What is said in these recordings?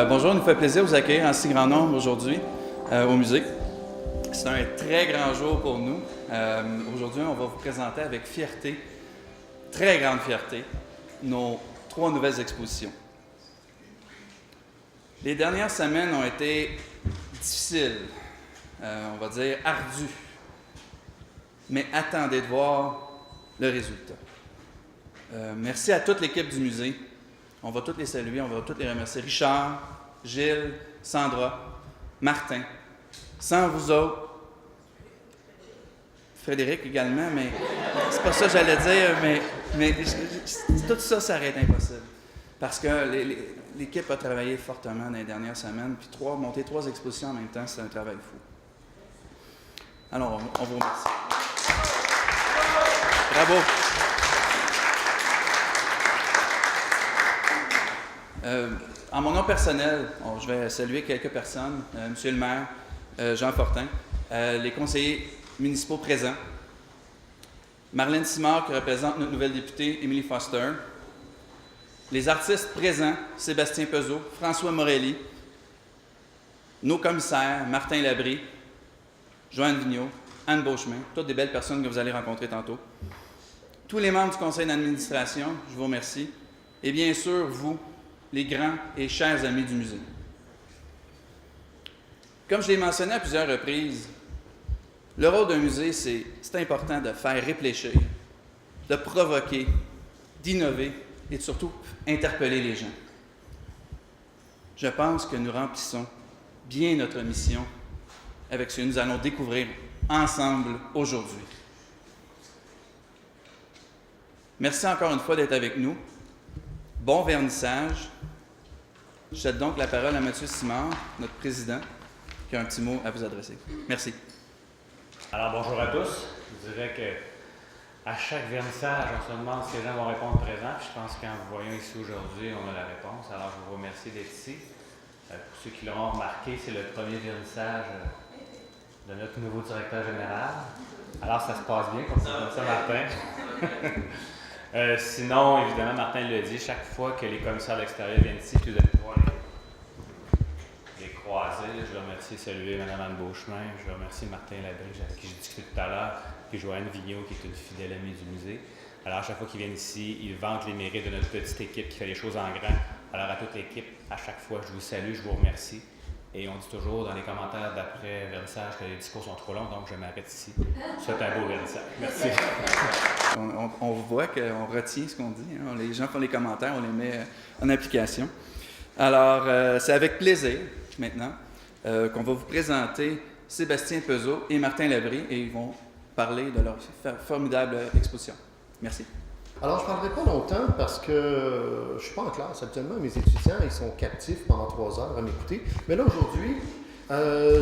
Bonjour, il nous fait plaisir de vous accueillir en si grand nombre aujourd'hui au musée. C'est un très grand jour pour nous. Aujourd'hui, on va vous présenter avec fierté, très grande fierté, nos 3 nouvelles expositions. Les dernières semaines ont été difficiles, on va dire ardues, mais attendez de voir le résultat. Merci à toute l'équipe du musée. On va tous les saluer, on va tous les remercier. Richard, Gilles, Sandra, Martin. Sans vous autres, Frédéric également, mais c'est pas ça que j'allais dire, mais tout ça, ça aurait été impossible. Parce que l'équipe a travaillé fortement dans les dernières semaines, puis monter 3 expositions en même temps, c'est un travail fou. Alors, on vous remercie. Bravo! En mon nom personnel, je vais saluer quelques personnes. Monsieur le maire, Jean Fortin, les conseillers municipaux présents, Marlène Simard qui représente notre nouvelle députée, Émilie Foster, les artistes présents, Sébastien Peuzeau, François Morelli, nos commissaires, Martin Labrie, Joanne Vigneault, Anne Beauchemin, toutes des belles personnes que vous allez rencontrer tantôt. Tous les membres du conseil d'administration, je vous remercie. Et bien sûr, vous, les grands et chers amis du musée. Comme je l'ai mentionné à plusieurs reprises, le rôle d'un musée, c'est important de faire réfléchir, de provoquer, d'innover et de surtout interpeller les gens. Je pense que nous remplissons bien notre mission avec ce que nous allons découvrir ensemble aujourd'hui. Merci encore une fois d'être avec nous. Bon vernissage. Je cède donc la parole à Mathieu Simard, notre président, qui a un petit mot à vous adresser. Merci. Alors, bonjour à tous. Je dirais qu'à chaque vernissage, on se demande si les gens vont répondre présent. Puis je pense qu'en vous voyant ici aujourd'hui, on a la réponse. Alors, je vous remercie d'être ici. Pour ceux qui l'auront remarqué, c'est le premier vernissage de notre nouveau directeur général. Alors, ça se passe bien, comme ça, Martin. Sinon, évidemment, Martin l'a dit, chaque fois que les commissaires d'extérieur viennent ici, vous allez pouvoir les croiser. Je veux remercier saluer Mme Anne Beauchemin, je veux remercier Martin Labrie, avec qui j'ai discuté tout à l'heure, puis Joanne Vigneault, qui est une fidèle amie du musée. Alors, à chaque fois qu'ils viennent ici, ils vantent les mérites de notre petite équipe qui fait les choses en grand. Alors, à toute l'équipe, à chaque fois, je vous salue, je vous remercie. Et on dit toujours dans les commentaires d'après vernissage que les discours sont trop longs, donc je m'arrête ici. C'est un beau vernissage. Merci. On voit qu'on retient ce qu'on dit. Hein. Les gens font les commentaires, on les met en application. Alors, c'est avec plaisir, maintenant, qu'on va vous présenter Sébastien Peuzeau et Martin Labrie, et ils vont parler de leur formidable exposition. Merci. Alors, je ne parlerai pas longtemps parce que je ne suis pas en classe. Habituellement, mes étudiants, ils sont captifs pendant 3 heures à m'écouter. Mais là, aujourd'hui,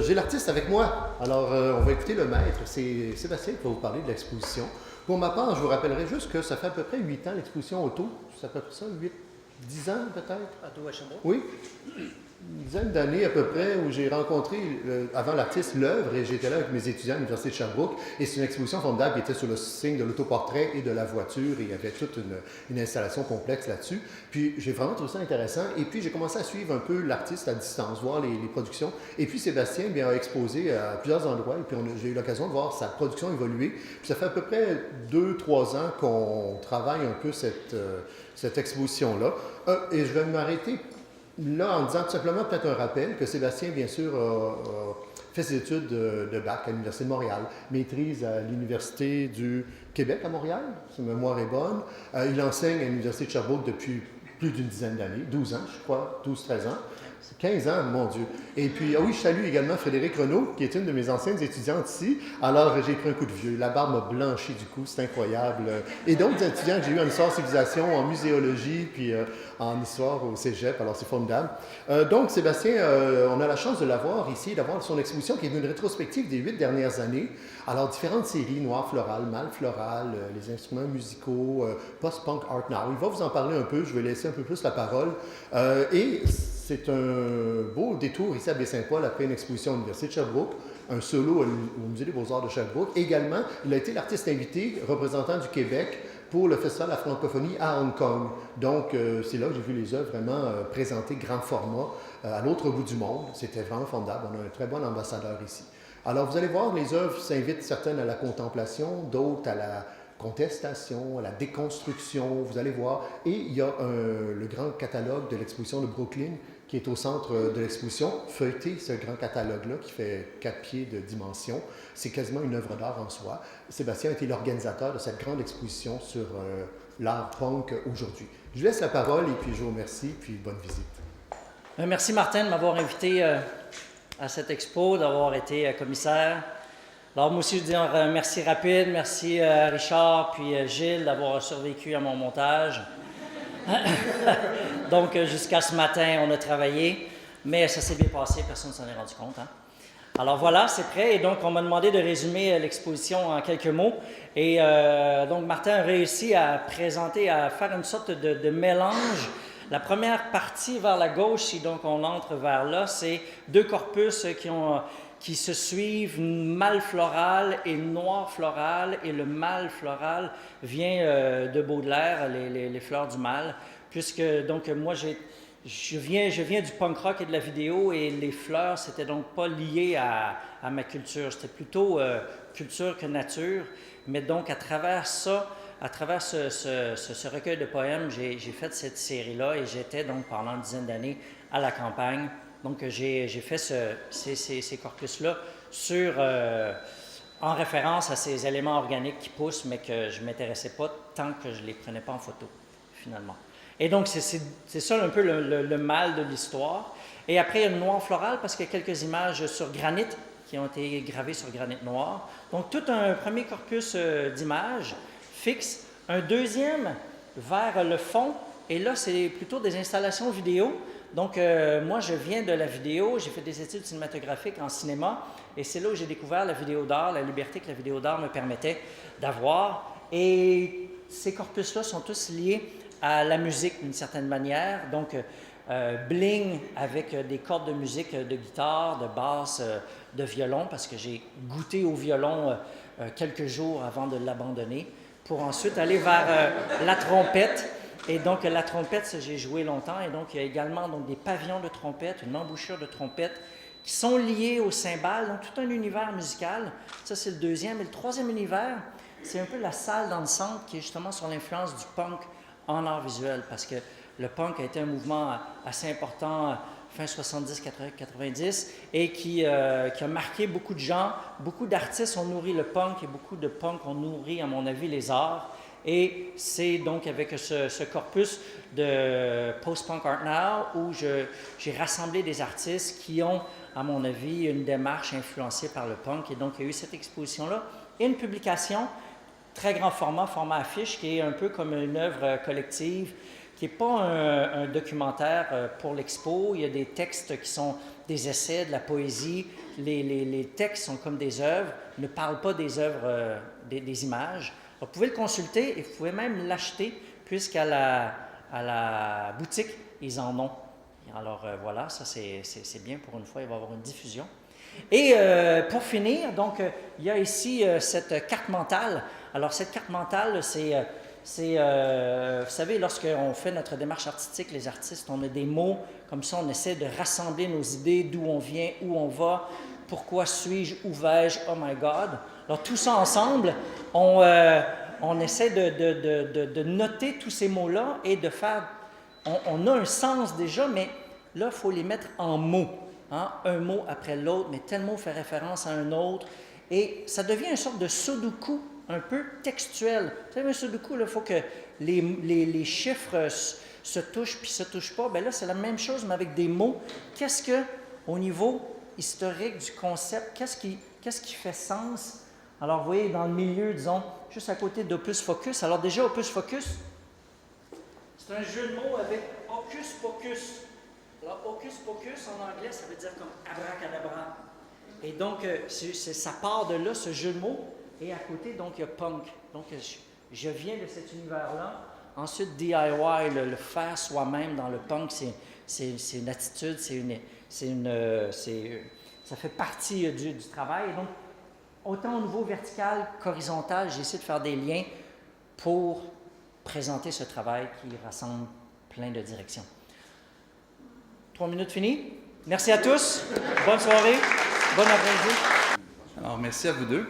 j'ai l'artiste avec moi. Alors, on va écouter le maître. C'est Sébastien qui va vous parler de l'exposition. Pour ma part, je vous rappellerai juste que ça fait à peu près 8 ans l'exposition auto. C'est à peu près ça, 10 ans peut-être? Auto à Sherbrooke? Oui. Une dizaine d'années à peu près où j'ai rencontré, avant l'artiste, l'œuvre, et j'étais là avec mes étudiants à l'Université de Sherbrooke, et c'est une exposition formidable qui était sur le signe de l'autoportrait et de la voiture, et il y avait toute une installation complexe là-dessus. Puis j'ai vraiment trouvé ça intéressant, et puis j'ai commencé à suivre un peu l'artiste à distance, voir les productions, et puis Sébastien bien, a exposé à plusieurs endroits, et puis j'ai eu l'occasion de voir sa production évoluer. Puis ça fait à peu près 2-3 ans qu'on travaille un peu cette exposition-là, et je vais m'arrêter là, en disant tout simplement peut-être un rappel que Sébastien, bien sûr, a fait ses études de bac à l'Université de Montréal, maîtrise à l'Université du Québec à Montréal, si ma mémoire est bonne. Il enseigne à l'Université de Sherbrooke depuis plus d'une dizaine d'années, 12 ans, je crois, 12-13 ans. 15 ans, mon Dieu. Et puis, oui, je salue également Frédéric Renaud, qui est une de mes anciennes étudiantes ici. Alors, j'ai pris un coup de vieux. La barbe m'a blanchi du coup, c'est incroyable. Et d'autres étudiants que j'ai eu en histoire civilisation, en muséologie, puis en histoire au cégep. Alors, c'est formidable. Donc, Sébastien, on a la chance de l'avoir ici, d'avoir son exposition qui est une rétrospective des 8 dernières années. Alors, différentes séries, noir floral, mâle floral, les instruments musicaux, post-punk art now. Il va vous en parler un peu, je vais laisser un peu plus la parole. Et c'est un beau détour ici à Baie-Saint-Paul après une exposition à l'Université de Sherbrooke, un solo au Musée des Beaux-Arts de Sherbrooke. Également, il a été l'artiste invité représentant du Québec pour le Festival de la francophonie à Hong Kong. Donc, c'est là que j'ai vu les œuvres vraiment présentées grand format à l'autre bout du monde. C'était vraiment formidable. On a un très bon ambassadeur ici. Alors, vous allez voir, les œuvres s'invitent certaines à la contemplation, d'autres à la contestation, à la déconstruction, vous allez voir. Et il y a le grand catalogue de l'exposition de Brooklyn qui est au centre de l'exposition. Feuilleter ce grand catalogue-là qui fait 4 pieds de dimension, c'est quasiment une œuvre d'art en soi. Sébastien a été l'organisateur de cette grande exposition sur l'art punk aujourd'hui. Je vous laisse la parole et puis je vous remercie, puis bonne visite. Merci Martin de m'avoir invité à cette expo, d'avoir été commissaire. Alors moi aussi je dis un merci rapide, merci à Richard puis Gilles d'avoir survécu à mon montage. Donc jusqu'à ce matin on a travaillé, mais ça s'est bien passé, personne ne s'en est rendu compte. Hein? Alors voilà, c'est prêt et donc on m'a demandé de résumer l'exposition en quelques mots. Et donc Martin a réussi à présenter, à faire une sorte de mélange. La première partie vers la gauche, si donc on entre vers là, c'est 2 corpus qui se suivent, mâle floral et noir floral, et le mâle floral vient de Baudelaire, les fleurs du mal, puisque donc moi je viens du punk rock et de la vidéo, et les fleurs c'était donc pas lié à ma culture, c'était plutôt culture que nature, mais donc à travers ça, à travers ce recueil de poèmes, j'ai fait cette série-là et j'étais donc pendant une dizaine d'années à la campagne. Donc j'ai fait ces corpus-là en référence à ces éléments organiques qui poussent, mais que je ne m'intéressais pas tant que je ne les prenais pas en photo, finalement. Et donc c'est ça un peu le mal de l'histoire. Et après, il y a le noir floral parce qu'il y a quelques images sur granit qui ont été gravées sur granit noir. Donc tout un premier corpus d'images fixe, un deuxième vers le fond, et là, c'est plutôt des installations vidéo. Donc, moi, je viens de la vidéo, j'ai fait des études cinématographiques en cinéma, et c'est là où j'ai découvert la vidéo d'art, la liberté que la vidéo d'art me permettait d'avoir. Et ces corpus-là sont tous liés à la musique d'une certaine manière. Donc, bling avec des cordes de musique, de guitare, de basse, de violon, parce que j'ai goûté au violon quelques jours avant de l'abandonner, pour ensuite aller vers la trompette. Et donc, la trompette, j'ai joué longtemps. Et donc, il y a également donc, des pavillons de trompette, une embouchure de trompette qui sont liés au cymbale. Donc, tout un univers musical. Ça, c'est le deuxième. Et le troisième univers, c'est un peu la salle dansante qui est justement sur l'influence du punk en art visuel. Parce que le punk a été un mouvement assez important fin 70, 90, et qui a marqué beaucoup de gens. Beaucoup d'artistes ont nourri le punk et beaucoup de punk ont nourri, à mon avis, les arts. Et c'est donc avec ce corpus de Post-Punk Art Now où j'ai rassemblé des artistes qui ont, à mon avis, une démarche influencée par le punk. Et donc, il y a eu cette exposition-là et une publication, très grand format, format affiche, qui est un peu comme une œuvre collective, qui n'est pas un documentaire pour l'expo. Il y a des textes qui sont des essais, de la poésie. Les textes sont comme des œuvres, ne parlent pas des œuvres, des images. Alors, vous pouvez le consulter et vous pouvez même l'acheter, puisqu'à la boutique, ils en ont. Alors voilà, ça c'est bien pour une fois, il va y avoir une diffusion. Et pour finir, donc, il y a ici cette carte mentale. Alors cette carte mentale, vous savez, lorsqu'on fait notre démarche artistique, les artistes, on a des mots, comme ça on essaie de rassembler nos idées, d'où on vient, où on va, pourquoi suis-je, où vais-je, oh my God. Alors tout ça ensemble, on essaie de noter tous ces mots-là et de faire, on a un sens déjà, mais là, il faut les mettre en mots, hein, un mot après l'autre, mais tel mot fait référence à un autre, et ça devient une sorte de sudoku, un peu textuel. Vous savez, un sudoku, il faut que les chiffres se touchent puis se touchent pas. Bien là, c'est la même chose, mais avec des mots. Qu'est-ce que, au niveau historique du concept, qu'est-ce qui fait sens? Alors, vous voyez, dans le milieu, disons, juste à côté d'Opus Focus. Alors déjà, Opus Focus, c'est un jeu de mots avec Hocus Pocus. Alors, Hocus Pocus, en anglais, ça veut dire comme abracadabra. Et donc, ça part de là, ce jeu de mots. Et à côté, donc, il y a punk. Donc, je viens de cet univers-là. Ensuite, DIY, le faire soi-même dans le punk, c'est une attitude, ça fait partie du travail. Et donc, autant au niveau vertical qu'horizontal, j'ai essayé de faire des liens pour présenter ce travail qui rassemble plein de directions. 3 minutes finies. Merci à tous. Bonne soirée. Bon après-midi. Alors, merci à vous deux.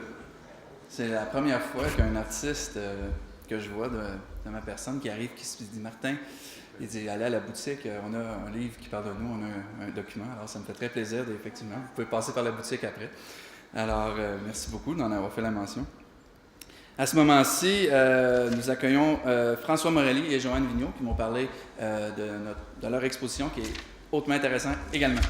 C'est la première fois qu'un artiste que je vois de ma personne qui arrive, qui se dit « Martin, il dit, allez à la boutique, on a un livre qui parle de nous, on a un document. » Alors, ça me fait très plaisir, effectivement. Vous pouvez passer par la boutique après. Alors, merci beaucoup d'en avoir fait la mention. À ce moment-ci, nous accueillons François Morelli et Joanne Vigneault qui m'ont parlé de leur exposition qui est hautement intéressante également.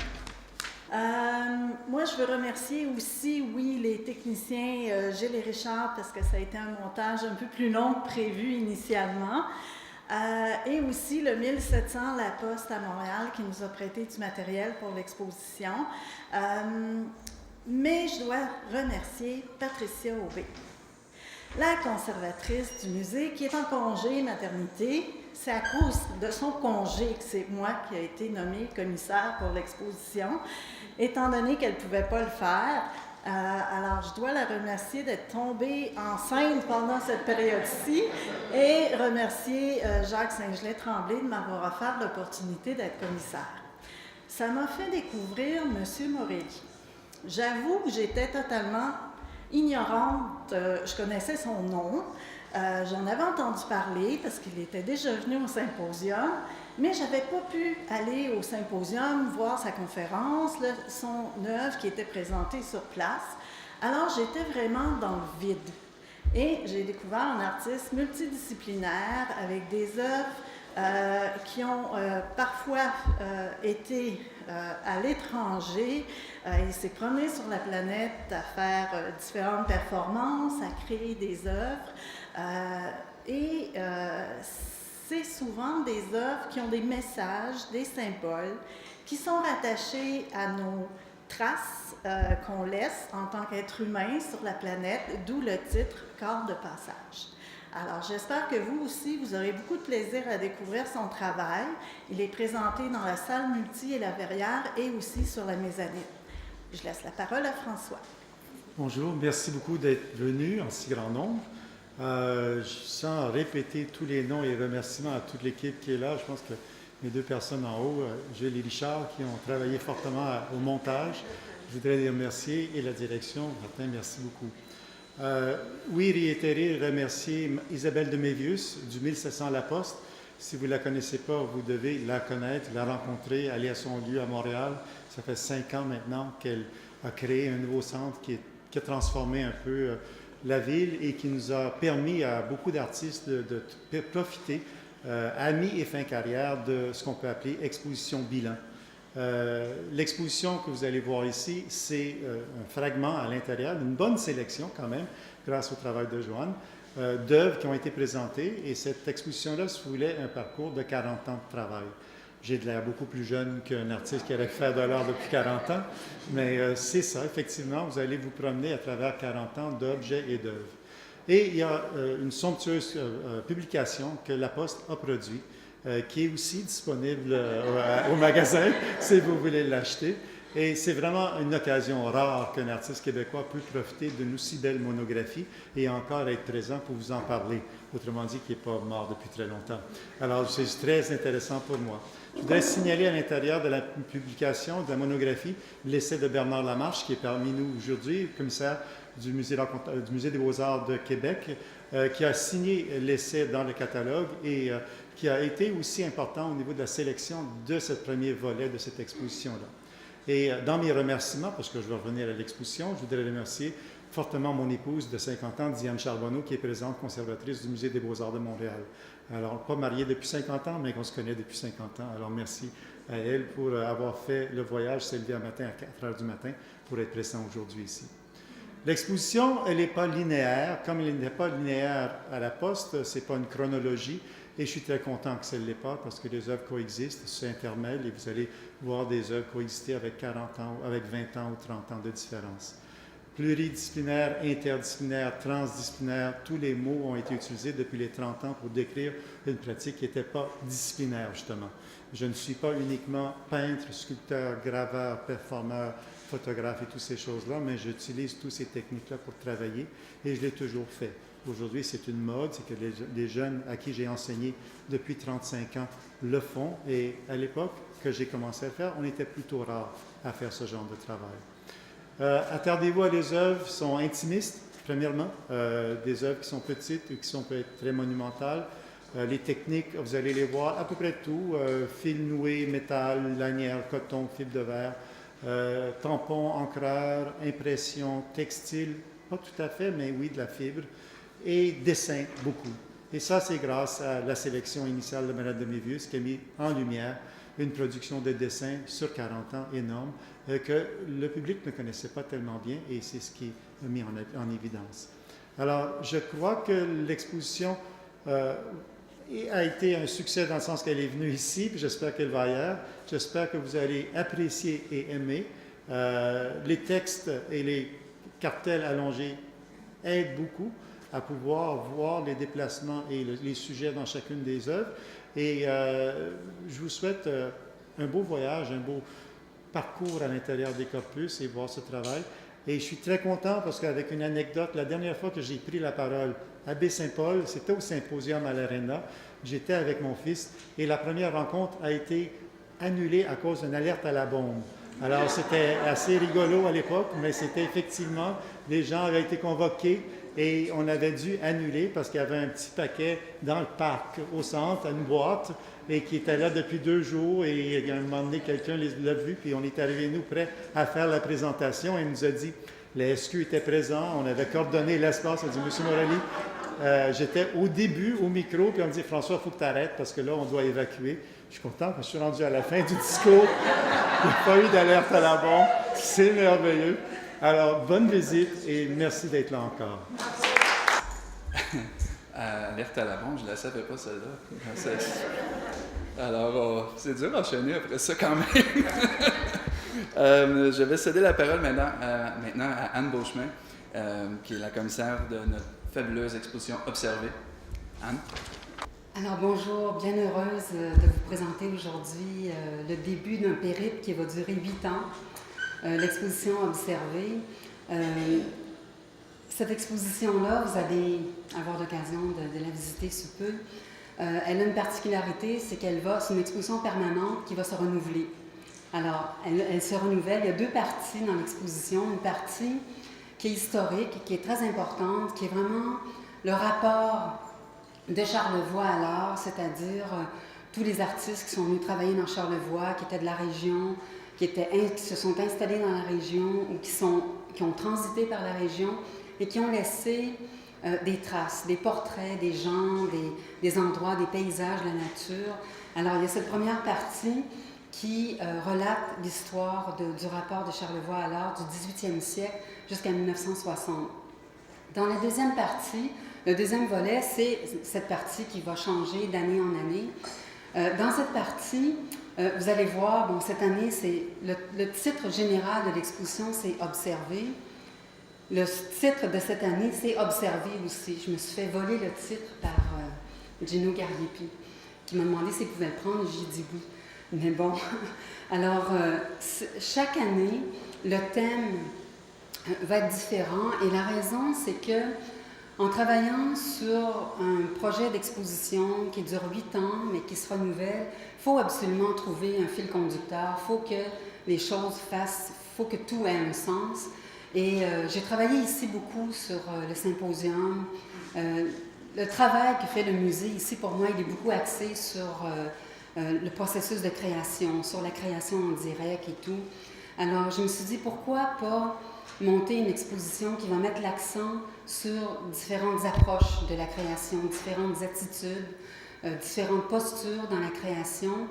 Moi, je veux remercier aussi, oui, les techniciens Gilles et Richard parce que ça a été un montage un peu plus long que prévu initialement. Et aussi le 1700 La Poste à Montréal qui nous a prêté du matériel pour l'exposition. Mais je dois remercier Patricia Aubé, la conservatrice du musée qui est en congé maternité. C'est à cause de son congé que c'est moi qui ai été nommée commissaire pour l'exposition, étant donné qu'elle ne pouvait pas le faire. Alors, je dois la remercier d'être tombée enceinte pendant cette période-ci et remercier Jacques Saint-Gelais-Tremblay de m'avoir offert l'opportunité d'être commissaire. Ça m'a fait découvrir M. Morelli. J'avoue que j'étais totalement ignorante. Je connaissais son nom. J'en avais entendu parler parce qu'il était déjà venu au symposium, mais je n'avais pas pu aller au symposium, voir sa conférence, son œuvre qui était présentée sur place. Alors, j'étais vraiment dans le vide. Et j'ai découvert un artiste multidisciplinaire avec des œuvres qui ont parfois été à l'étranger. Il s'est promené sur la planète à faire différentes performances, à créer des œuvres. C'est souvent des œuvres qui ont des messages, des symboles, qui sont rattachés à nos traces qu'on laisse en tant qu'être humain sur la planète, d'où le titre « Corps de passage ». Alors, j'espère que vous aussi, vous aurez beaucoup de plaisir à découvrir son travail. Il est présenté dans la salle multi et la verrière et aussi sur la mezzanine. Je laisse la parole à François. Bonjour, merci beaucoup d'être venu en si grand nombre. Sans répéter tous les noms et remerciements à toute l'équipe qui est là, je pense que mes deux personnes en haut, Gilles et Richard, qui ont travaillé fortement au montage, je voudrais les remercier et la direction. Martin, merci beaucoup. Oui, réitérer, remercier Isabelle de Mévius du 1700 La Poste. Si vous ne la connaissez pas, vous devez la connaître, la rencontrer, aller à son lieu à Montréal. Ça fait 5 ans maintenant qu'elle a créé un nouveau centre qui a transformé un peu la ville et qui nous a permis à beaucoup d'artistes de profiter à mi- et fin carrière de ce qu'on peut appeler exposition bilan. L'exposition que vous allez voir ici, c'est un fragment à l'intérieur, une bonne sélection quand même, grâce au travail de Joanne, d'œuvres qui ont été présentées. Et cette exposition-là se voulait un parcours de 40 ans de travail. J'ai de l'air beaucoup plus jeune qu'un artiste qui aurait fait de l'art depuis 40 ans, mais c'est ça, effectivement, vous allez vous promener à travers 40 ans d'objets et d'œuvres. Et il y a une somptueuse publication que La Poste a produite, qui est aussi disponible au magasin, si vous voulez l'acheter. Et c'est vraiment une occasion rare qu'un artiste québécois peut profiter d'une aussi belle monographie et encore être présent pour vous en parler. Autrement dit, qui n'est pas mort depuis très longtemps. Alors, c'est très intéressant pour moi. Je voudrais signaler à l'intérieur de la publication, de la monographie, l'essai de Bernard Lamarche, qui est parmi nous aujourd'hui, commissaire du Musée des Beaux-Arts de Québec, qui a signé l'essai dans le catalogue et qui a été aussi important au niveau de la sélection de ce premier volet de cette exposition-là. Et dans mes remerciements, parce que je vais revenir à l'exposition, je voudrais remercier fortement mon épouse de 50 ans, Diane Charbonneau, qui est présente conservatrice du Musée des Beaux-Arts de Montréal. Alors, pas mariée depuis 50 ans, mais qu'on se connaît depuis 50 ans. Alors, merci à elle pour avoir fait le voyage, s'est levée un matin à 4 heures du matin pour être présent aujourd'hui ici. L'exposition, elle n'est pas linéaire. Comme elle n'est pas linéaire à la Poste, ce n'est pas une chronologie. Et je suis très content que ça ne l'est pas parce que les œuvres coexistent, c'est intermêle et vous allez voir des œuvres coexister avec 40 ans, avec 20 ans ou 30 ans de différence. Pluridisciplinaire, interdisciplinaire, transdisciplinaire, tous les mots ont été utilisés depuis les 30 ans pour décrire une pratique qui n'était pas disciplinaire, justement. Je ne suis pas uniquement peintre, sculpteur, graveur, performeur, photographe et toutes ces choses-là, mais j'utilise toutes ces techniques-là pour travailler et je l'ai toujours fait. Aujourd'hui, c'est une mode, c'est que les jeunes à qui j'ai enseigné depuis 35 ans le font. Et à l'époque que j'ai commencé à le faire, on était plutôt rares à faire ce genre de travail. Attardez-vous à des œuvres qui sont intimistes, premièrement, des œuvres qui sont petites ou qui sont peut-être très monumentales. Les techniques, vous allez les voir, à peu près tout, fil noué, métal, lanière, coton, fil de verre, tampon, encreur, impression, textile, pas tout à fait, mais oui, de la fibre, et dessin, beaucoup. Et ça, c'est grâce à la sélection initiale de Mme de Mévius qui a mis en lumière une production de dessins sur 40 ans énorme que le public ne connaissait pas tellement bien et c'est ce qui a mis en évidence. Alors, je crois que l'exposition a été un succès dans le sens qu'elle est venue ici, puis j'espère qu'elle va ailleurs. J'espère que vous allez apprécier et aimer. Les textes et les cartels allongés aident beaucoup à pouvoir voir les déplacements et les sujets dans chacune des œuvres. Et je vous souhaite un beau voyage, un beau parcours à l'intérieur des corpus et voir ce travail. Et je suis très content parce qu'avec une anecdote, la dernière fois que j'ai pris la parole à Baie-Saint-Paul, c'était au symposium à l'Arena, j'étais avec mon fils et la première rencontre a été annulée à cause d'une alerte à la bombe. Alors c'était assez rigolo à l'époque, mais c'était effectivement, les gens avaient été convoqués et on avait dû annuler parce qu'il y avait un petit paquet dans le parc, au centre, à une boîte, et qui était là depuis 2 jours. Et à un moment donné, quelqu'un l'a vu, puis on est arrivé, nous, prêts à faire la présentation. Et il nous a dit, les SQ étaient présents, on avait coordonné l'espace. On a dit, Monsieur Morelli, j'étais au début, au micro, puis on me dit, François, il faut que tu arrêtes parce que là, on doit évacuer. Je suis content parce que je suis rendu à la fin du discours. Il n'y a pas eu d'alerte à la bombe. C'est merveilleux. Alors, bonne visite et merci d'être là encore. Alerte à la bombe, je ne la savais pas celle-là. Alors, c'est dur d'enchaîner après ça quand même. Je vais céder la parole maintenant à Anne Beauchemin, qui est la commissaire de notre fabuleuse exposition Observer. Anne? Alors bonjour, bien heureuse de vous présenter aujourd'hui le début d'un périple qui va durer 8 ans. L'exposition Observer. Cette exposition-là, vous allez avoir l'occasion de la visiter sous peu. Elle a une particularité, c'est c'est une exposition permanente qui va se renouveler. Alors, elle se renouvelle. Il y a 2 parties dans l'exposition. Une partie qui est historique, qui est très importante, qui est vraiment le rapport de Charlevoix à l'art, c'est-à-dire tous les artistes qui sont venus travailler dans Charlevoix, qui étaient de la région, qui se sont installés dans la région ou qui ont transité par la région et qui ont laissé des traces, des portraits, des gens, des endroits, des paysages, la nature. Alors, il y a cette première partie qui relate l'histoire du rapport de Charlevoix à l'art du 18e siècle jusqu'à 1960. Dans la deuxième partie, le deuxième volet, c'est cette partie qui va changer d'année en année. Dans cette partie, vous allez voir, bon, cette année, c'est le titre général de l'exposition, c'est « Observer ». Le titre de cette année, c'est « Observer » aussi. Je me suis fait voler le titre par Gino Gariepi, qui m'a demandé s'il pouvait le prendre. J'ai dit oui. Mais bon, alors, chaque année, le thème va être différent. Et la raison, c'est que en travaillant sur un projet d'exposition qui dure 8 ans, mais qui se renouvelle, il faut absolument trouver un fil conducteur. Il faut que les choses fassent, il faut que tout ait un sens. Et j'ai travaillé ici beaucoup sur le symposium. Le travail que fait le musée ici, pour moi, il est beaucoup axé sur le processus de création, sur la création en direct et tout. Alors, je me suis dit, pourquoi pas monter une exposition qui va mettre l'accent sur différentes approches de la création, différentes attitudes, différentes postures dans la création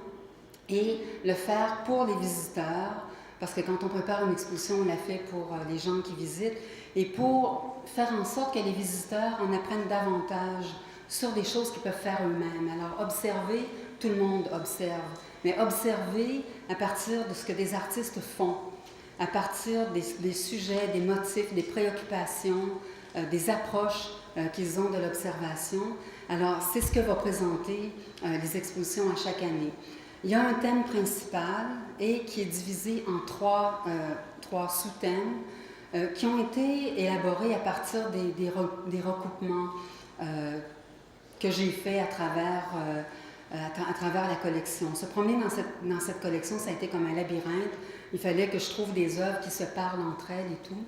et le faire pour les visiteurs, parce que quand on prépare une exposition, on la fait pour les gens qui visitent et pour faire en sorte que les visiteurs en apprennent davantage sur des choses qu'ils peuvent faire eux-mêmes. Alors, observer, tout le monde observe, mais observer à partir de ce que des artistes font, à partir des sujets, des motifs, des préoccupations, des approches qu'ils ont de l'observation. Alors, c'est ce que va présenter les expositions à chaque année. Il y a un thème principal et qui est divisé en trois sous-thèmes. qui ont été élaborés à partir des recoupements que j'ai faits à travers la collection. Se promener dans cette collection, ça a été comme un labyrinthe. Il fallait que je trouve des œuvres qui se parlent entre elles et tout.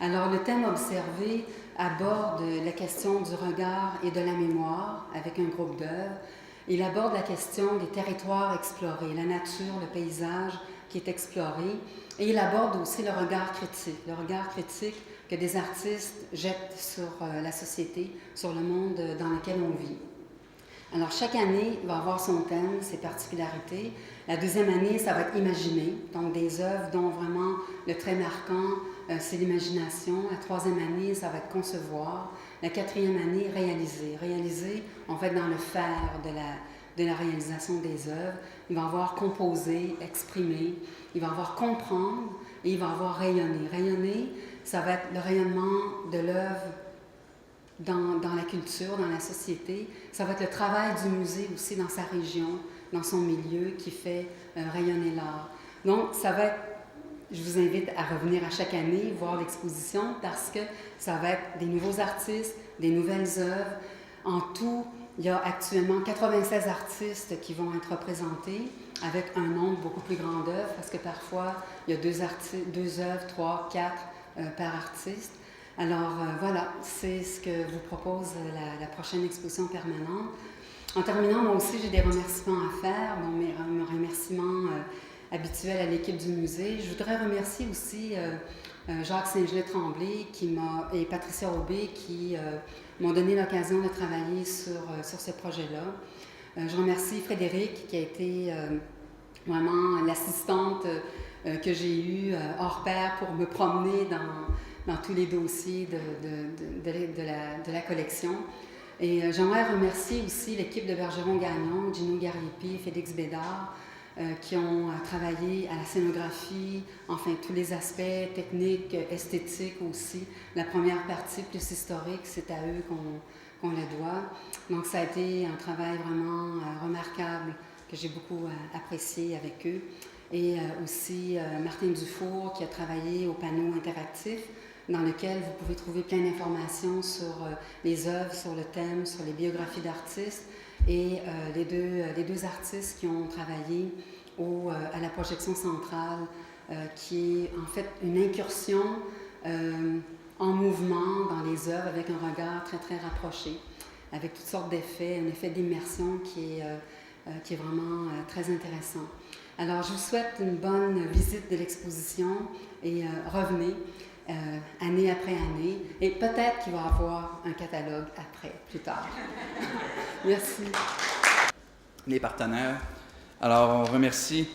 Alors, le thème observé aborde la question du regard et de la mémoire avec un groupe d'œuvres. Il aborde la question des territoires explorés, la nature, le paysage qui est exploré. Et il aborde aussi le regard critique que des artistes jettent sur la société, sur le monde dans lequel on vit. Alors, chaque année, il va avoir son thème, ses particularités. La deuxième année, ça va être imaginer, donc des œuvres dont vraiment le trait marquant, c'est l'imagination. La troisième année, ça va être concevoir. La quatrième année, réaliser. Réaliser, on va être dans le faire de la réalisation des œuvres. Il va avoir composer, exprimer. Il va avoir comprendre et il va avoir rayonner. Rayonner, ça va être le rayonnement de l'œuvre dans la culture, dans la société. Ça va être le travail du musée aussi dans sa région, dans son milieu, qui fait rayonner l'art. Donc, ça va être, je vous invite à revenir à chaque année, voir l'exposition, parce que ça va être des nouveaux artistes, des nouvelles œuvres. En tout, il y a actuellement 96 artistes qui vont être représentés, avec un nombre beaucoup plus grand d'œuvres, parce que parfois, il y a deux œuvres, 3, 4 par artiste. Alors voilà, c'est ce que vous propose la prochaine exposition permanente. En terminant, moi aussi, j'ai des remerciements à faire, mes remerciements habituels à l'équipe du musée. Je voudrais remercier aussi Jacques Saint-Gelais-Tremblay et Patricia Aubé qui m'ont donné l'occasion de travailler sur ce projet-là. Je remercie Frédéric qui a été vraiment l'assistante que j'ai eue hors pair pour me promener dans tous les dossiers de la collection. Et j'aimerais remercier aussi l'équipe de Bergeron-Gagnon, Gino Gariepi, Félix Bédard, qui ont travaillé à la scénographie, enfin tous les aspects techniques, esthétiques aussi. La première partie plus historique, c'est à eux qu'on le doit. Donc ça a été un travail vraiment remarquable que j'ai beaucoup apprécié avec eux. Et aussi Martin Dufour qui a travaillé au panneau interactif, dans lequel vous pouvez trouver plein d'informations sur les œuvres, sur le thème, sur les biographies d'artistes et les deux artistes qui ont travaillé à la projection centrale, qui est en fait une incursion en mouvement dans les œuvres avec un regard très très rapproché, avec toutes sortes d'effets, un effet d'immersion qui est vraiment très intéressant. Alors je vous souhaite une bonne visite de l'exposition et revenez année après année, et peut-être qu'il va y avoir un catalogue après, plus tard. Merci. Les partenaires. Alors, on remercie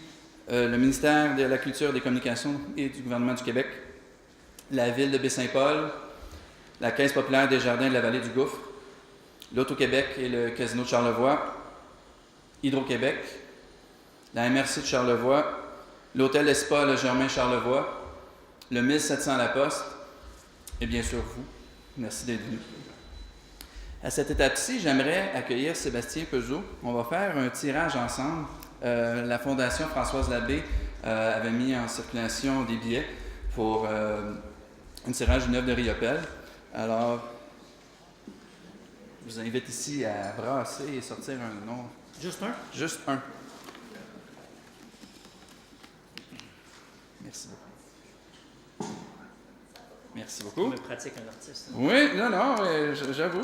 le ministère de la Culture, des Communications et du gouvernement du Québec, la Ville de Baie-Saint-Paul, la Caisse populaire des Jardins de la Vallée du Gouffre, l'Auto-Québec et le Casino de Charlevoix, Hydro-Québec, la MRC de Charlevoix, l'Hôtel et Spa Le Germain Charlevoix, le 1700 La Poste, et bien sûr vous. Merci d'être venu. À cette étape-ci, j'aimerais accueillir Sébastien Peugeot. On va faire un tirage ensemble. La Fondation Françoise Labbé avait mis en circulation des billets pour un tirage d'une œuvre de Riopelle. Alors, je vous invite ici à brasser et sortir un nom. Juste un? Juste un. Merci beaucoup. Merci beaucoup. On me pratique un artiste. Oui, non, j'avoue.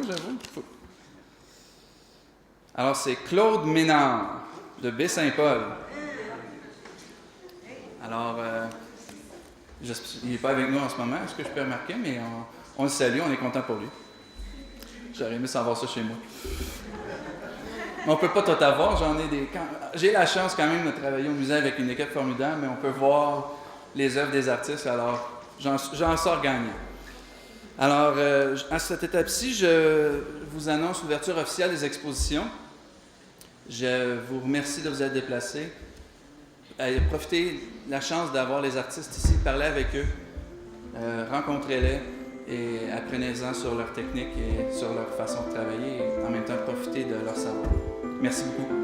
Alors, c'est Claude Ménard, de Baie-Saint-Paul. Alors, il n'est pas avec nous en ce moment, est-ce que je peux remarquer, mais on le salue, on est content pour lui. J'aurais aimé savoir ça chez moi. Mais on ne peut pas tout avoir, j'ai la chance quand même de travailler au musée avec une équipe formidable, mais on peut voir les œuvres des artistes, alors j'en sors gagnant. Alors, à cette étape-ci, je vous annonce l'ouverture officielle des expositions. Je vous remercie de vous être déplacés. Profitez de la chance d'avoir les artistes ici, parlez avec eux, rencontrez-les et apprenez-en sur leur technique et sur leur façon de travailler et en même temps profitez de leur savoir. Merci beaucoup.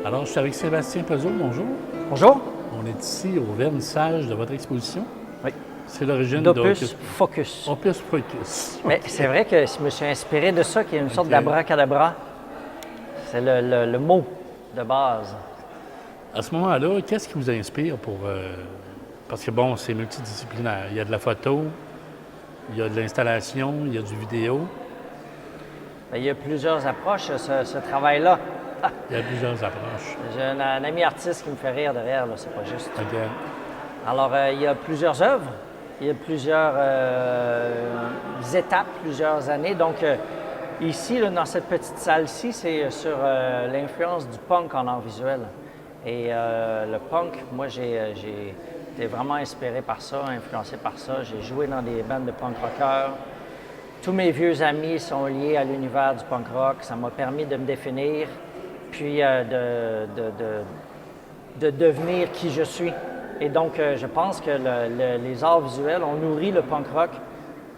Alors, je suis avec Sébastien Peugeot. Bonjour. Bonjour. On est ici au vernissage de votre exposition. Oui. C'est l'origine D'Opus Focus. Opus Focus. Mais c'est vrai que je me suis inspiré de ça, qui est une sorte d'abracadabra. C'est le mot de base. À ce moment-là, qu'est-ce qui vous inspire pour... parce que, bon, c'est multidisciplinaire. Il y a de la photo, il y a de l'installation, il y a du vidéo. Bien, il y a plusieurs approches, ce travail-là. Il y a plusieurs approches. J'ai un ami artiste qui me fait rire derrière, là, c'est pas juste. OK. Alors, il y a plusieurs œuvres, il y a plusieurs étapes, plusieurs années. Donc, ici, là, dans cette petite salle-ci, c'est sur l'influence du punk en art visuel. Et le punk, moi, j'ai été vraiment inspiré par ça, influencé par ça. J'ai joué dans des bandes de punk rockers. Tous mes vieux amis sont liés à l'univers du punk rock. Ça m'a permis de me définir, puis de devenir qui je suis. Et donc, je pense que les arts visuels ont nourri le punk rock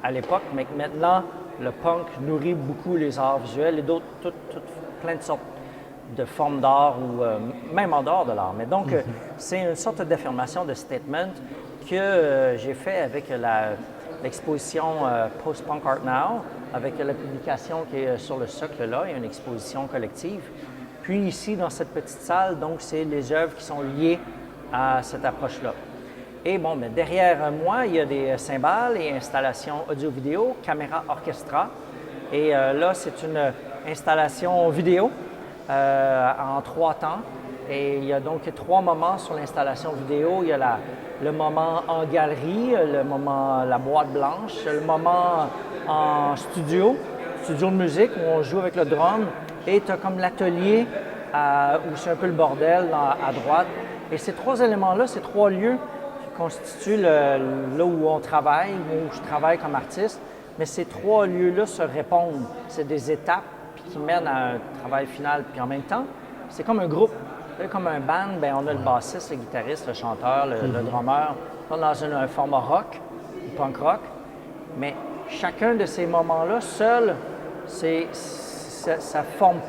à l'époque, mais que maintenant, le punk nourrit beaucoup les arts visuels et d'autres, plein de sortes de formes d'art ou même en dehors de l'art. Mais donc, c'est une sorte d'affirmation, de statement que j'ai fait avec l'exposition Post-Punk Art Now, avec la publication qui est sur le socle là, il y a une exposition collective. Puis ici, dans cette petite salle, donc, c'est les œuvres qui sont liées à cette approche-là. Et bon, mais derrière moi, il y a des cymbales et installations audio-vidéo, caméra orchestra. Et là, c'est une installation vidéo en 3 temps. Et il y a donc 3 moments sur l'installation vidéo. Il y a le moment en galerie, le moment la boîte blanche, le moment en studio de musique où on joue avec le drum. Et tu as comme l'atelier où c'est un peu le bordel à droite. Et ces 3 éléments-là, ces 3 lieux qui constituent là où on travaille, où je travaille comme artiste, mais ces 3 lieux-là se répondent. C'est des étapes qui mènent à un travail final. Puis en même temps, c'est comme un groupe. Comme un band, bien, on a le bassiste, le guitariste, le chanteur, le drummer. On est dans un format rock, punk rock. Mais chacun de ces moments-là, seul, ça ne forme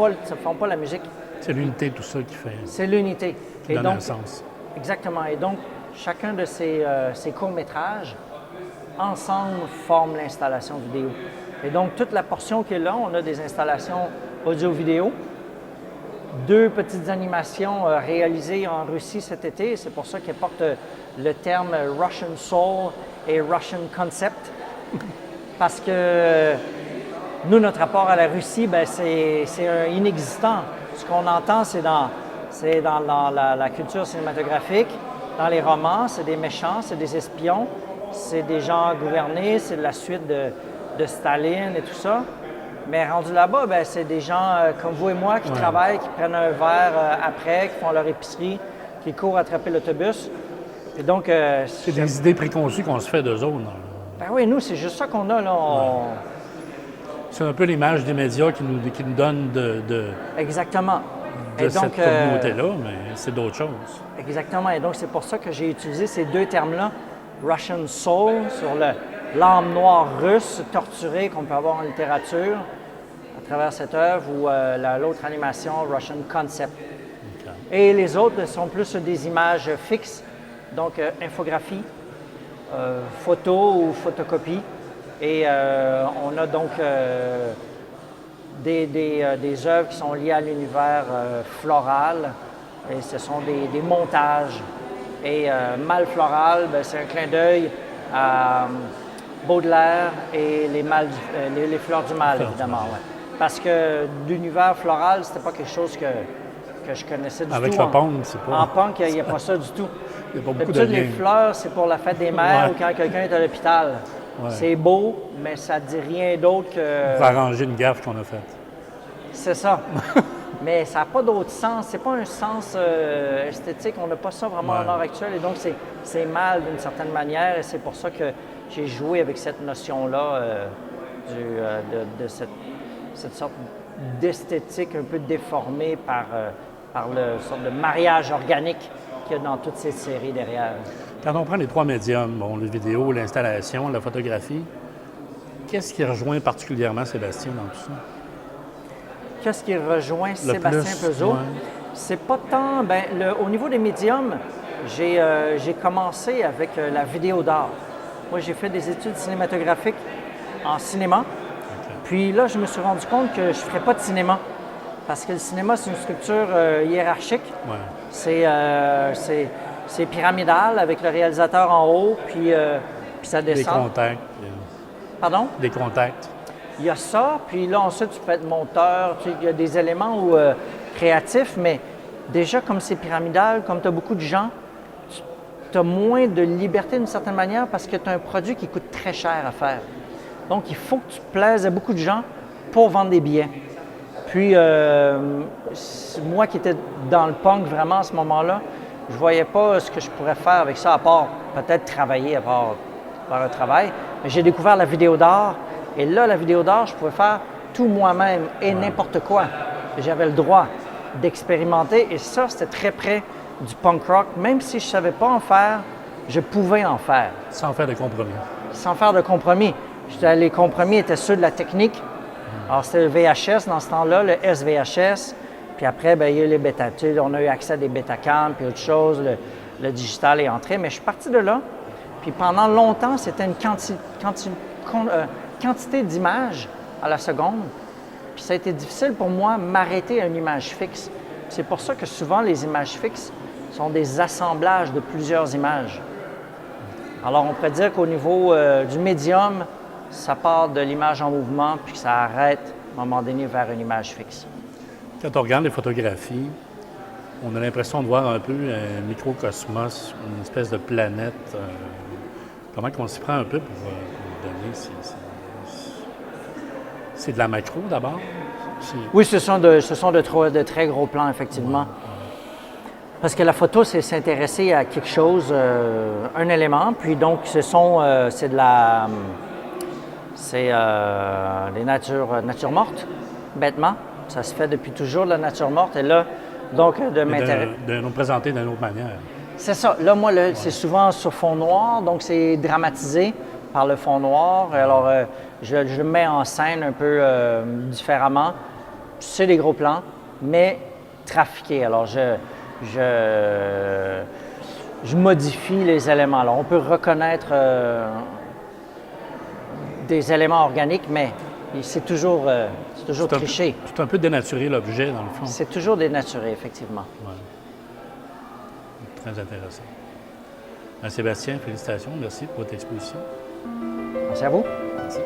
pas la musique. C'est l'unité, tout ça qui fait... C'est l'unité. Qui donne un sens. Exactement. Et donc, chacun de ces courts-métrages, ensemble, forme l'installation vidéo. Et donc, toute la portion qui est là, on a des installations audio-vidéo, 2 petites animations réalisées en Russie cet été. C'est pour ça qu'elles portent le terme Russian Soul et Russian Concept. Parce que nous, notre rapport à la Russie, ben, c'est inexistant. Ce qu'on entend, c'est dans la culture cinématographique, dans les romans, c'est des méchants, c'est des espions, c'est des gens gouvernés, c'est de la suite de Staline et tout ça. Mais rendu là-bas, ben, c'est des gens comme vous et moi qui travaillent, qui prennent un verre après, qui font leur épicerie, qui courent attraper l'autobus. Et donc... c'est des idées préconçues qu'on se fait d'eux autres. Ben oui, nous, c'est juste ça qu'on a, là. C'est un peu l'image des médias qui nous donnent Exactement. de cette communauté-là, mais c'est d'autres choses. Exactement. Et donc, c'est pour ça que j'ai utilisé ces 2 termes-là, Russian Soul, sur l'âme noire russe torturée qu'on peut avoir en littérature à travers cette œuvre, ou l'autre animation, Russian Concept. Okay. Et les autres sont plus des images fixes, donc infographie, photo ou photocopie. Et on a donc des œuvres qui sont liées à l'univers floral, et ce sont des montages. Et Mal floral, ben, c'est un clin d'œil à Baudelaire et les fleurs du mal, évidemment. Ouais. Parce que l'univers floral, c'était pas quelque chose que je connaissais du tout. Avec le punk, c'est pas... En punk, il n'y a pas ça du tout. Il n'y a pas beaucoup de D'habitude, liens. les fleurs, c'est pour la fête des mères ou quand quelqu'un est à l'hôpital. Ouais. C'est beau, mais ça ne dit rien d'autre que... Pour arranger une gaffe qu'on a faite. C'est ça. Mais ça n'a pas d'autre sens. C'est pas un sens esthétique. On n'a pas ça vraiment en art actuel. Et donc, c'est mal d'une certaine manière. Et c'est pour ça que j'ai joué avec cette notion-là de cette sorte d'esthétique un peu déformée par le sorte de mariage organique qu'il y a dans toutes ces séries derrière. Quand on prend les 3 médiums, bon, le vidéo, l'installation, la photographie, qu'est-ce qui rejoint particulièrement Sébastien dans tout ça? Qu'est-ce qui rejoint Sébastien Peugeot? C'est pas tant. Ben, au niveau des médiums, j'ai commencé avec la vidéo d'art. Moi, j'ai fait des études cinématographiques en cinéma. Puis là, je me suis rendu compte que je ne ferais pas de cinéma. Parce que le cinéma, c'est une structure hiérarchique. Ouais. C'est pyramidal avec le réalisateur en haut, puis ça Des descend. contacts. Pardon? Des contacts. Il y a ça, puis là, ensuite, tu peux être monteur. Il y a des éléments créatifs, mais déjà, comme c'est pyramidal, comme tu as beaucoup de gens, tu as moins de liberté d'une certaine manière parce que tu as un produit qui coûte très cher à faire. Donc, il faut que tu plaises à beaucoup de gens pour vendre des billets. Puis, moi qui étais dans le punk vraiment à ce moment-là, je voyais pas ce que je pourrais faire avec ça, à part peut-être travailler, à part faire un travail. Mais j'ai découvert la vidéo d'art. Et là, la vidéo d'art, je pouvais faire tout moi-même et n'importe quoi. J'avais le droit d'expérimenter. Et ça, c'était très près du punk rock. Même si je ne savais pas en faire, je pouvais en faire. Sans faire de compromis. Sans faire de compromis. Les compromis étaient ceux de la technique. Alors, c'était le VHS dans ce temps-là, le SVHS. Puis après, bien, il y a eu les bêta. Tu sais, on a eu accès à des Betacam, puis autre chose. Le digital est entré. Mais je suis parti de là. Puis pendant longtemps, c'était une quantité d'images à la seconde. Puis ça a été difficile pour moi m'arrêter à une image fixe. C'est pour ça que souvent, les images fixes sont des assemblages de plusieurs images. Alors, on pourrait dire qu'au niveau du médium, ça part de l'image en mouvement, puis que ça arrête à un moment donné vers une image fixe. Quand on regarde les photographies, on a l'impression de voir un peu un microcosmos, une espèce de planète. Comment on s'y prend un peu pour donner c'est de la macro d'abord? Oui, ce sont de très gros plans, effectivement. Parce que la photo, c'est s'intéresser à quelque chose, un élément, puis donc c'est des natures mortes, bêtement. Ça se fait depuis toujours, la nature morte. Et là, donc, de nous présenter d'une autre manière. C'est ça. Là, moi, c'est souvent sur fond noir, donc c'est dramatisé par le fond noir. Alors, je le mets en scène un peu différemment. C'est des gros plans, mais trafiqués. Alors, je modifie les éléments. Alors, on peut reconnaître des éléments organiques, mais c'est toujours triché. C'est un peu dénaturer l'objet, dans le fond. C'est toujours dénaturé, effectivement. Ouais. Très intéressant. Sébastien, félicitations. Merci pour votre exposition. Merci à vous. Merci.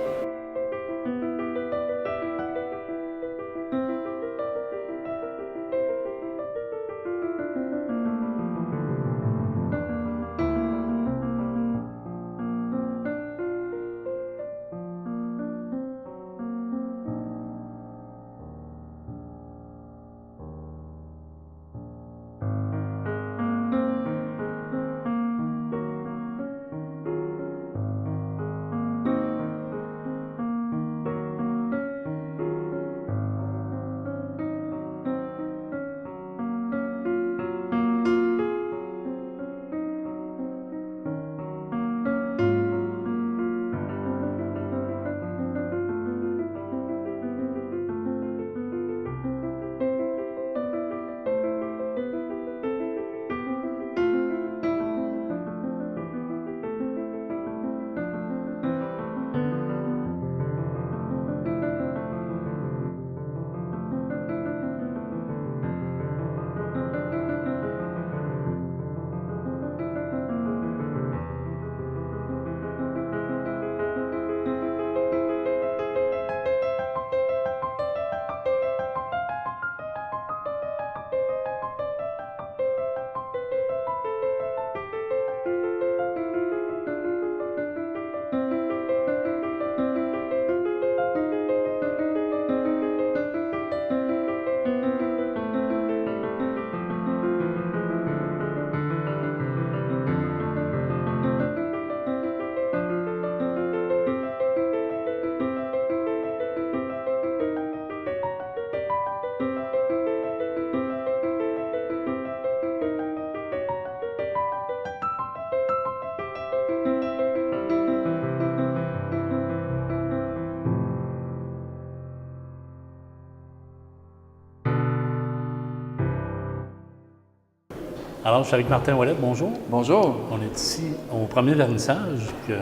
Alors, je suis avec Martin Ouellette, bonjour. Bonjour. On est ici au premier vernissage que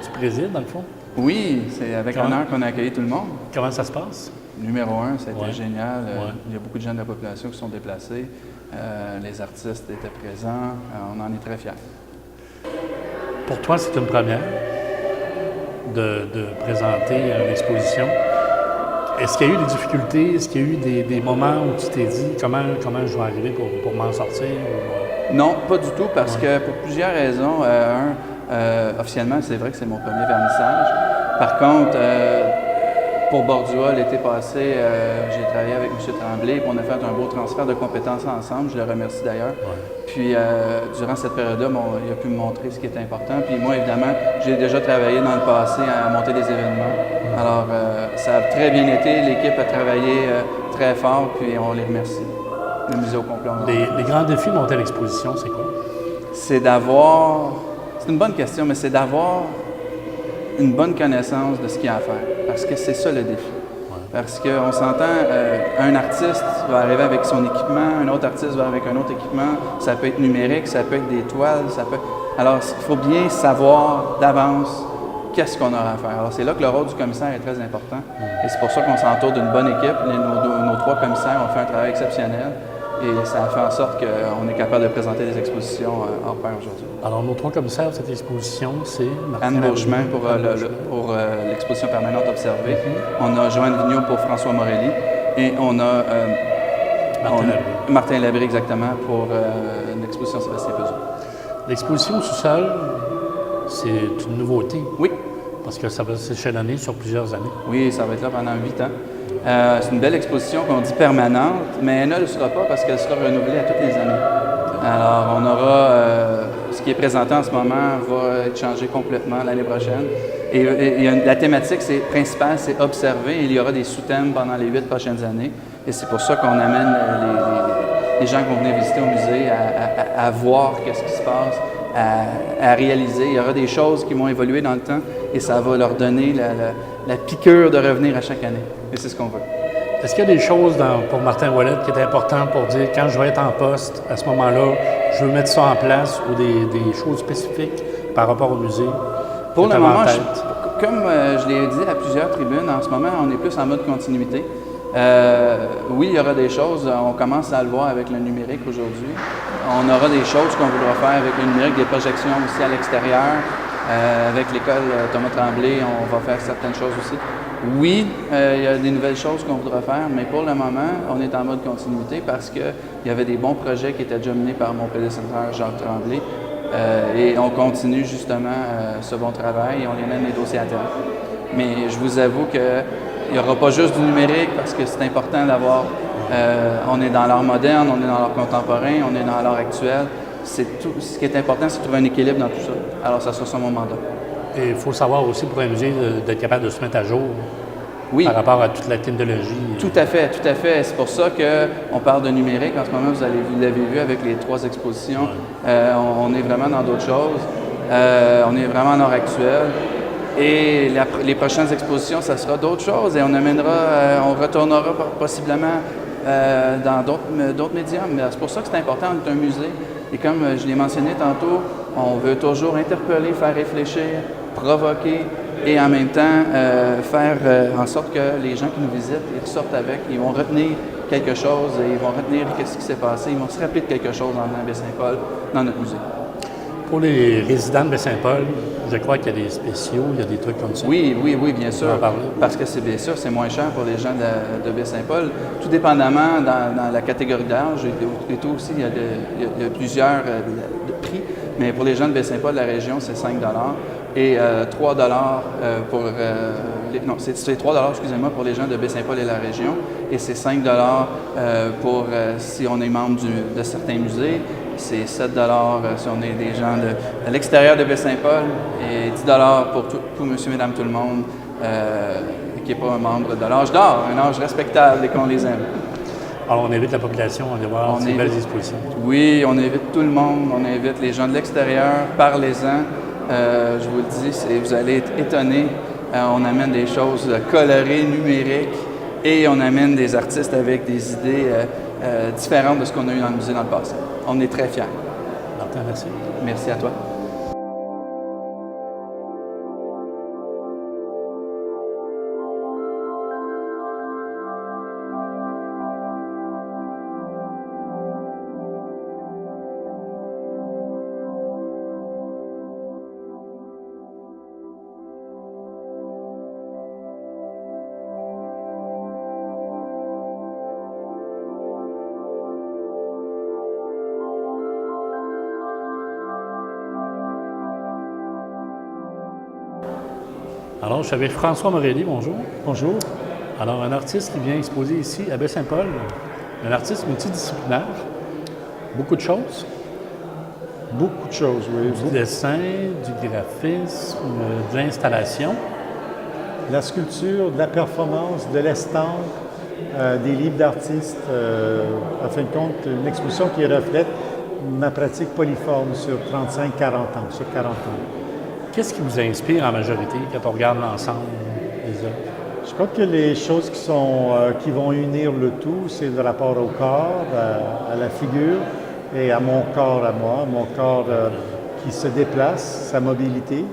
tu présides, dans le fond. Oui, c'est avec honneur qu'on a accueilli tout le monde. Comment ça se passe? Numéro 1, ça a été Ouais. génial. Ouais. Il y a beaucoup de gens de la population qui sont déplacés. Les artistes étaient présents. On en est très fiers. Pour toi, c'est une première de présenter une exposition. Est-ce qu'il y a eu des difficultés? Est-ce qu'il y a eu des moments où tu t'es dit comment je vais arriver pour m'en sortir? Non, pas du tout, parce que pour plusieurs raisons. Officiellement, c'est vrai que c'est mon premier vernissage. Par contre, pour Bordua, l'été passé, j'ai travaillé avec M. Tremblay et on a fait un beau transfert de compétences ensemble. Je le remercie d'ailleurs. Ouais. Puis, durant cette période-là, il a pu me montrer ce qui est important. Puis moi, évidemment, j'ai déjà travaillé dans le passé à monter des événements. Alors, ça a très bien été. L'équipe a travaillé très fort, puis on les remercie. Le musée au complet. Les grands défis de monter l'exposition, c'est quoi? C'est d'avoir... C'est une bonne question, mais c'est d'avoir une bonne connaissance de ce qu'il y a à faire. Parce que c'est ça le défi. Ouais. Parce qu'on s'entend, un artiste va arriver avec son équipement, un autre artiste va avec un autre équipement. Ça peut être numérique, ça peut être des toiles, ça peut... Alors, il faut bien savoir d'avance qu'est-ce qu'on aura à faire. Alors, c'est là que le rôle du commissaire est très important. Et c'est pour ça qu'on s'entoure d'une bonne équipe. Nos 3 commissaires ont fait un travail exceptionnel. Et ça a fait en sorte qu'on est capable de présenter des expositions hors pair aujourd'hui. Alors, nos 3 commissaires de cette exposition, c'est Anne Beauchemin pour l'exposition permanente observée. On a Joanne Vigneault pour François Morelli. Et on a Martin Labrie, exactement, pour l'exposition Sébastien Peugeot. L'exposition au sous-sol, c'est une nouveauté. Oui. Parce que ça va s'échelonner sur plusieurs années. Oui, ça va être là pendant 8 ans. C'est une belle exposition qu'on dit permanente, mais elle ne le sera pas parce qu'elle sera renouvelée à toutes les années. Alors, on aura ce qui est présenté en ce moment va être changé complètement l'année prochaine. Et la thématique principale, c'est observer. Il y aura des sous-thèmes pendant les 8 prochaines années. Et c'est pour ça qu'on amène les gens qui vont venir visiter au musée à voir qu'est-ce qui se passe, à réaliser. Il y aura des choses qui vont évoluer dans le temps et ça va leur donner la piqûre de revenir à chaque année. Et c'est ce qu'on veut. Est-ce qu'il y a des choses pour Martin Ouellette qui est important pour dire quand je vais être en poste, à ce moment-là, je veux mettre ça en place ou des choses spécifiques par rapport au musée? Pour le moment, comme je l'ai dit à plusieurs tribunes, en ce moment, on est plus en mode continuité. Oui, il y aura des choses, on commence à le voir avec le numérique aujourd'hui. On aura des choses qu'on voudra faire avec le numérique, des projections aussi à l'extérieur. Avec l'école Thomas Tremblay, on va faire certaines choses aussi. Oui, il y a des nouvelles choses qu'on voudra faire, mais pour le moment, on est en mode continuité parce qu'il y avait des bons projets qui étaient déjà menés par mon prédécesseur Jacques Tremblay. Et on continue justement ce bon travail et on les mène les dossiers à terme. Mais je vous avoue qu'il n'y aura pas juste du numérique parce que c'est important d'avoir... on est dans l'art moderne, on est dans l'art contemporain, on est dans l'art actuel. C'est tout. Ce qui est important, c'est de trouver un équilibre dans tout ça. Alors, ça sera ça mon mandat. Et il faut savoir aussi pour un musée d'être capable de se mettre à jour oui. Par rapport à toute la technologie. Tout à fait, tout à fait. C'est pour ça qu'on parle de numérique. En ce moment, vous l'avez vu avec les 3 expositions. On est vraiment dans d'autres choses. On est vraiment en art actuel. Et les prochaines expositions, ça sera d'autres choses. Et on retournera possiblement dans d'autres médiums. Mais c'est pour ça que c'est important d'être un musée. Et comme je l'ai mentionné tantôt, on veut toujours interpeller, faire réfléchir, provoquer et en même temps faire en sorte que les gens qui nous visitent, ils ressortent avec, ils vont retenir quelque chose et ils vont retenir ce qui s'est passé, ils vont se rappeler de quelque chose en venant à Baie-Saint-Paul, dans notre musée. Pour les résidents de Baie-Saint-Paul, je crois qu'il y a des spéciaux, il y a des trucs comme ça. Oui, bien sûr. Parce que c'est bien sûr, c'est moins cher pour les gens de Baie-Saint-Paul. Tout dépendamment dans la catégorie d'âge et tout aussi, il y a plusieurs prix. Mais pour les gens de Baie-Saint-Paul, la région, c'est 5 et 3 pour... non, c'est 3 excusez-moi, pour les gens de Baie-Saint-Paul et la région. Et c'est 5 pour si on est membre de certains musées. C'est 7 si on est des gens de l'extérieur de Baie-Saint-Paul et 10 pour tout monsieur, mesdames, tout le monde qui n'est pas un membre de l'âge d'or, un âge respectable et qu'on les aime. Alors, on invite la population à aller voir ces belles expositions. Oui, on invite tout le monde, on invite les gens de l'extérieur, parlez-en. Je vous le dis, vous allez être étonnés. On amène des choses colorées, numériques et on amène des artistes avec des idées différentes de ce qu'on a eu dans le musée dans le passé. On est très fiers. Martin, merci. Merci à toi. Alors, je suis avec François Morelli, bonjour. Bonjour. Alors, un artiste qui vient exposer ici à Baie-Saint-Paul, un artiste multidisciplinaire, beaucoup de choses. Beaucoup de choses, oui. Du dessin, du graphisme, de l'installation. La sculpture, de la performance, de l'estampe, des livres d'artistes. En fin de compte, une exposition qui reflète ma pratique polyforme sur 35-40 ans, sur 40 ans. Qu'est-ce qui vous inspire en majorité quand on regarde l'ensemble des œuvres? Je crois que les choses qui vont unir le tout, c'est le rapport au corps, à la figure et à mon corps à moi, mon corps qui se déplace, sa mobilité,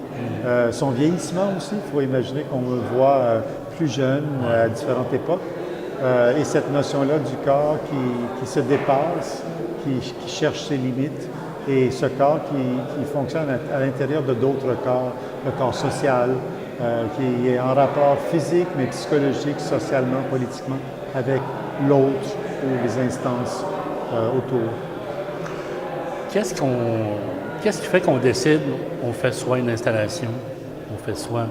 son vieillissement aussi. Il faut imaginer qu'on me voit plus jeune à différentes époques. Et cette notion-là du corps qui se dépasse, qui cherche ses limites. Et ce corps qui fonctionne à l'intérieur de d'autres corps, le corps social, qui est en rapport physique, mais psychologique, socialement, politiquement, avec l'autre ou les instances autour. Qu'est-ce qui fait qu'on décide, on fait soit une installation, on fait soit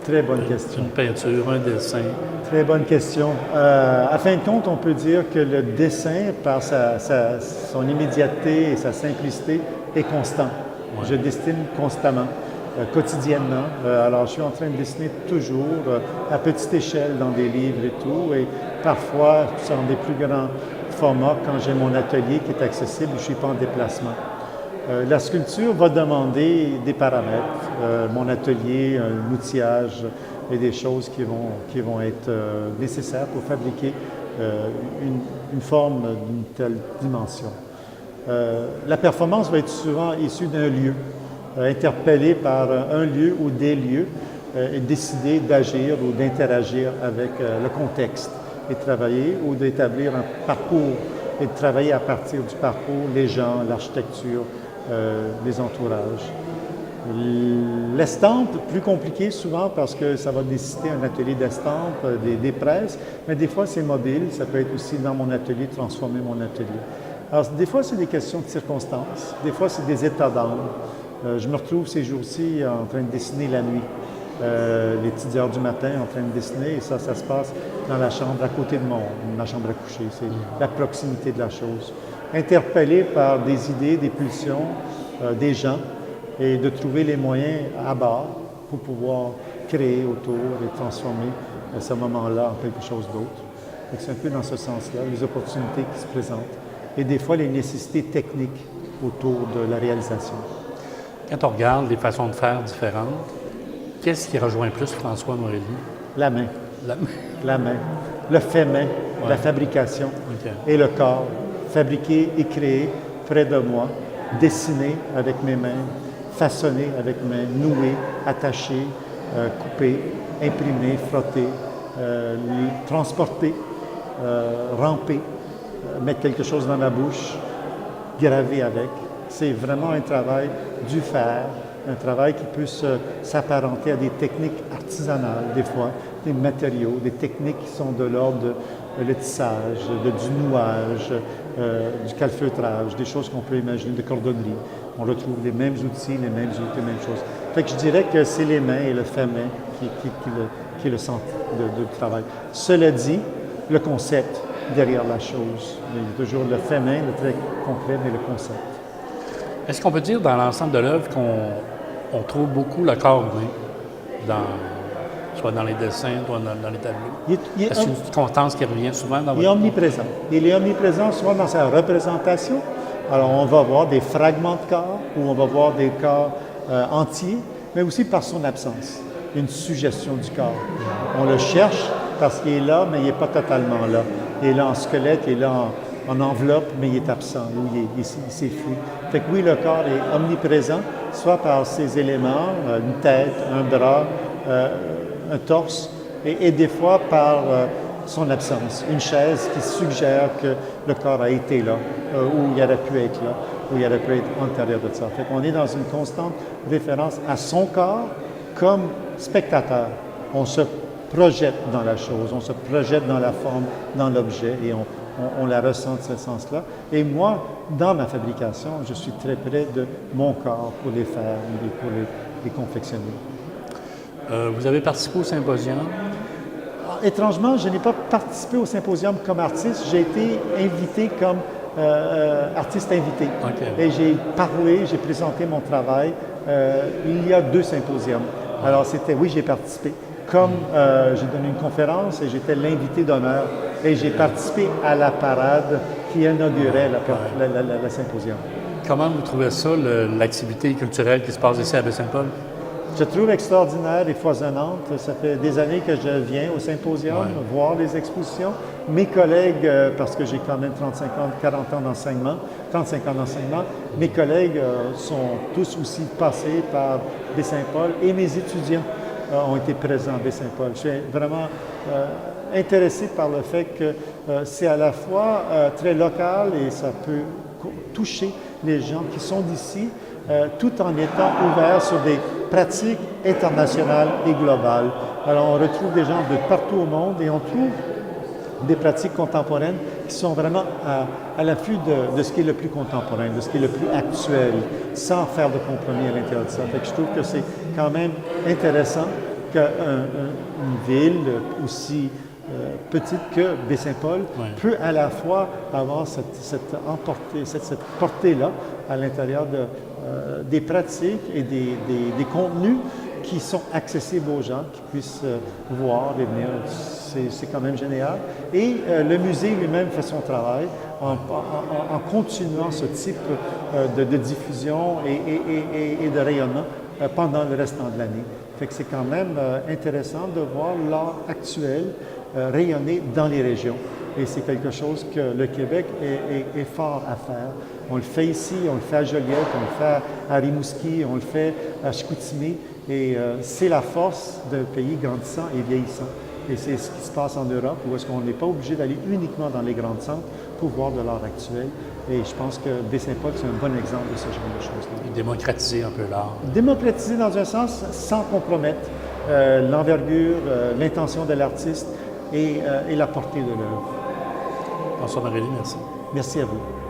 Très bonne question. Une peinture, un dessin. Très bonne question. À fin de compte, on peut dire que le dessin, par son immédiateté et sa simplicité, est constant. Ouais. Je dessine constamment, quotidiennement. Alors, je suis en train de dessiner toujours, à petite échelle, dans des livres et tout, et parfois, dans des plus grands formats, quand j'ai mon atelier qui est accessible, je ne suis pas en déplacement. La sculpture va demander des paramètres, mon atelier, un outillage et des choses qui vont être nécessaires pour fabriquer une forme d'une telle dimension. La performance va être souvent issue d'un lieu, interpellée par un lieu ou des lieux, et décider d'agir ou d'interagir avec le contexte et travailler ou d'établir un parcours et de travailler à partir du parcours, les gens, l'architecture, les entourages. L'estampe, plus compliqué souvent parce que ça va nécessiter un atelier d'estampe, des presses, mais des fois c'est mobile, ça peut être aussi dans mon atelier, transformer mon atelier. Alors des fois c'est des questions de circonstances, des fois c'est des états d'âme. Je me retrouve ces jours-ci en train de dessiner la nuit, les petites heures du matin en train de dessiner, et ça se passe dans la chambre à côté de ma chambre à coucher, c'est la proximité de la chose. Interpellé par des idées, des pulsions, des gens, et de trouver les moyens à bord pour pouvoir créer autour et transformer ce moment-là en quelque chose d'autre. C'est un peu dans ce sens-là, les opportunités qui se présentent, et des fois les nécessités techniques autour de la réalisation. Quand on regarde les façons de faire différentes, qu'est-ce qui rejoint plus François Morelli? La main. La main. La main. Le fait main, ouais. La fabrication et le corps. Fabriquer et créer près de moi, dessiner avec mes mains, façonner avec mes mains, nouer, attacher, couper, imprimer, frotter, transporter, ramper, mettre quelque chose dans ma bouche, graver avec. C'est vraiment un travail du faire, un travail qui peut s'apparenter à des techniques artisanales, des fois, des matériaux, des techniques qui sont de l'ordre de tissage, du nouage, du calfeutrage, des choses qu'on peut imaginer, de cordonnerie. On retrouve les mêmes outils, les mêmes choses. Fait que je dirais que c'est les mains et le fait-main qui est le centre du travail. Cela dit, le concept derrière la chose. Il y a toujours le fait-main, le trait concret, mais le concept. Est-ce qu'on peut dire dans l'ensemble de l'œuvre qu'on trouve beaucoup le corps humain, soit dans les dessins, soit dans les tableaux? Est-ce une constance qui revient souvent dans votre... Il est omniprésent. Il est omniprésent soit dans sa représentation. Alors, on va voir des fragments de corps, ou on va voir des corps entiers, mais aussi par son absence. Une suggestion du corps. On le cherche parce qu'il est là, mais il n'est pas totalement là. Il est là en squelette, il est là en enveloppe, mais il est absent, ou il s'est fui. Fait que oui, le corps est omniprésent, soit par ses éléments, une tête, un bras, un torse, et des fois par son absence. Une chaise qui suggère que le corps a été là, ou il aurait pu être là, ou il aurait pu être antérieur de ça. Fait qu'on est dans une constante référence à son corps comme spectateur. On se projette dans la chose, on se projette dans la forme, dans l'objet, et on la ressent de ce sens-là. Et moi, dans ma fabrication, je suis très près de mon corps pour les faire et pour les confectionner. Vous avez participé au symposium. Étrangement, je n'ai pas participé au symposium comme artiste. J'ai été invité comme artiste invité. Okay. Et j'ai parlé, j'ai présenté mon travail. Il y a 2 symposiums. Alors, oui, j'ai participé. Comme j'ai donné une conférence et j'étais l'invité d'honneur. Et j'ai participé à la parade qui inaugurait le symposium. Comment vous trouvez ça, l'activité culturelle qui se passe ici à Baie-Saint-Paul? Je trouve extraordinaire et foisonnante. Ça fait des années que je viens au symposium, voir les expositions. Mes collègues, parce que j'ai quand même 40 ans d'enseignement, 35 ans d'enseignement, mes collègues sont tous aussi passés par Baie-Saint-Paul et mes étudiants ont été présents à Baie-Saint-Paul. Je suis vraiment intéressé par le fait que c'est à la fois très local et ça peut toucher les gens qui sont d'ici, tout en étant ouvert sur des pratiques internationales et globales. Alors, on retrouve des gens de partout au monde et on trouve des pratiques contemporaines qui sont vraiment à l'affût de ce qui est le plus contemporain, de ce qui est le plus actuel, sans faire de compromis à l'intérieur de ça. Fait que je trouve que c'est quand même intéressant qu'une ville aussi petite que Baie-Saint-Paul peut à la fois avoir cette portée-là à l'intérieur des pratiques et des contenus qui sont accessibles aux gens, qui puissent voir et venir. C'est quand même génial. Et le musée lui-même fait son travail en continuant ce type de diffusion et de rayonnement pendant le restant de l'année. Fait que c'est quand même intéressant de voir l'art actuel rayonner dans les régions. Et c'est quelque chose que le Québec est fort à faire. On le fait ici, on le fait à Joliette, on le fait à Rimouski, on le fait à Chicoutimi. Et c'est la force d'un pays grandissant et vieillissant. Et c'est ce qui se passe en Europe, où est-ce qu'on n'est pas obligé d'aller uniquement dans les grands centres pour voir de l'art actuel. Et je pense que Baie-Saint-Paul, c'est un bon exemple de ce genre de choses-là. Démocratiser un peu l'art. Démocratiser dans un sens sans compromettre l'envergure, l'intention de l'artiste et la portée de l'œuvre. François Marelli, merci. Merci à vous.